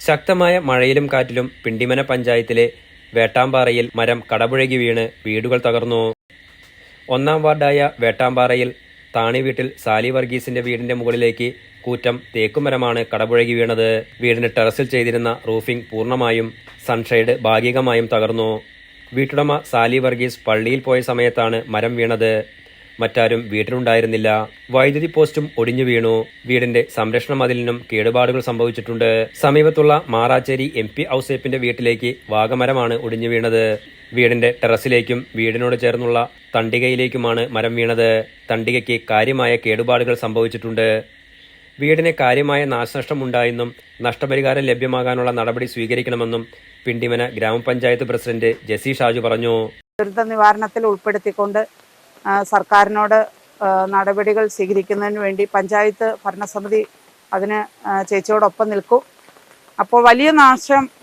ശക്തമായ മഴയിലും കാറ്റിലും പിണ്ടിമന പഞ്ചായത്തിലെ വേട്ടാമ്പാറയിൽ മരം കടപുഴകി വീണ് വീടുകൾ തകർന്നു. 1-ാം വാർഡായ വേട്ടാമ്പാറയിൽ താണി വീട്ടിൽ സാലി വർഗീസിന്റെ വീടിന്റെ മുകളിലേക്ക് കൂറ്റം തേക്കുമരമാണ് കടപുഴകി വീണത്. വീടിന് ടെറസിൽ ചെയ്തിരുന്ന റൂഫിംഗ് പൂർണ്ണമായും സൺഷെയ്ഡ് ഭാഗികമായും തകർന്നു. വീട്ടുടമ സാലി വർഗീസ് പള്ളിയിൽ പോയ സമയത്താണ് മരം വീണത്. മറ്റാരും വീട്ടിലുണ്ടായിരുന്നില്ല. വൈദ്യുതി പോസ്റ്റും ഒടിഞ്ഞു വീണു. വീടിന്റെ സംരക്ഷണ മതിലിനും കേടുപാടുകൾ സംഭവിച്ചിട്ടുണ്ട്. സമീപത്തുള്ള മാറാച്ചേരി MP ഔസേപ്പിന്റെ വീട്ടിലേക്ക് വാഗമരമാണ് ഒടിഞ്ഞു വീണത്. വീടിന്റെ ടെറസിലേക്കും വീടിനോട് ചേർന്നുള്ള തണ്ടികയിലേക്കുമാണ് മരം വീണത്. തണ്ടികയ്ക്ക് കാര്യമായ കേടുപാടുകൾ സംഭവിച്ചിട്ടുണ്ട്. വീടിന് കാര്യമായ നാശനഷ്ടമുണ്ടായെന്നും നഷ്ടപരിഹാരം ലഭ്യമാകാനുള്ള നടപടി സ്വീകരിക്കണമെന്നും പിണ്ടിമന ഗ്രാമപഞ്ചായത്ത് പ്രസിഡന്റ് ജെസി ഷാജു പറഞ്ഞു. ദുരന്ത നിവാരണത്തിൽ ഉൾപ്പെടുത്തിക്കൊണ്ട് സർക്കാരിനോട് നടപടികൾ സ്വീകരിക്കുന്നതിന് വേണ്ടി പഞ്ചായത്ത് ഭരണസമിതി അതിന് ചേച്ചിയോടൊപ്പം നിൽക്കും. അപ്പോൾ വലിയ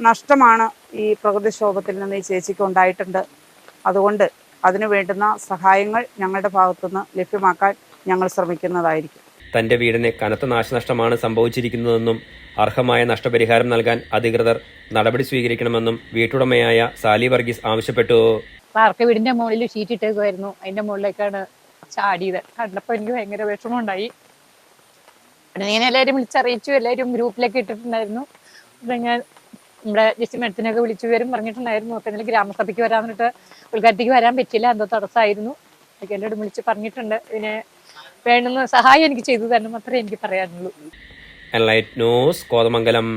നഷ്ടമാണ് ഈ പ്രകൃതിക്ഷോഭത്തിൽ നിന്ന് ഈ ചേച്ചിക്ക് ഉണ്ടായിട്ടുണ്ട്. അതുകൊണ്ട് അതിനു വേണ്ടുന്ന സഹായങ്ങൾ ഞങ്ങളുടെ ഭാഗത്തുനിന്ന് ലഭ്യമാക്കാൻ ഞങ്ങൾ ശ്രമിക്കുന്നതായിരിക്കും. തന്റെ വീടിന് കനത്ത നാശനഷ്ടമാണ് സംഭവിച്ചിരിക്കുന്നതെന്നും അർഹമായ നഷ്ടപരിഹാരം നൽകാൻ അധികൃതർ നടപടി സ്വീകരിക്കണമെന്നും വീട്ടുടമയായ സാലി വർഗീസ് ആവശ്യപ്പെട്ടു. പാർക്ക് വീടിന്റെ മുകളിൽ ഷീറ്റ് ഇട്ടേക്കുമായിരുന്നു. അതിന്റെ മുകളിലേക്കാണ് ചാടിയത്. കണ്ടപ്പോൾ എനിക്ക് ഭയങ്കര വിഷമമുണ്ടായി. ഇങ്ങനെ എല്ലാവരും വിളിച്ചറിയിച്ചു. എല്ലാവരും ഗ്രൂപ്പിലൊക്കെ ഇട്ടിട്ടുണ്ടായിരുന്നു. ഞാൻ നമ്മുടെ ജസ്റ്റ് മേഡത്തിനൊക്കെ വിളിച്ചു വരും പറഞ്ഞിട്ടുണ്ടായിരുന്നു. അപ്പം ഇന്നലെ ഗ്രാമസഭയ്ക്ക് വരാൻ പറഞ്ഞിട്ട് ഉദ്ഘാടനത്തിക്ക് വരാൻ പറ്റില്ല, എന്തോ തടസ്സമായിരുന്നു. അതൊക്കെ എന്നോട് വിളിച്ച് പറഞ്ഞിട്ടുണ്ട്. ഇതിനെ വേണ്ടുന്ന സഹായം എനിക്ക് ചെയ്തു തരണം, അത്രേ എനിക്ക് പറയാനുള്ളൂ. Enlight news, Kothamangalam.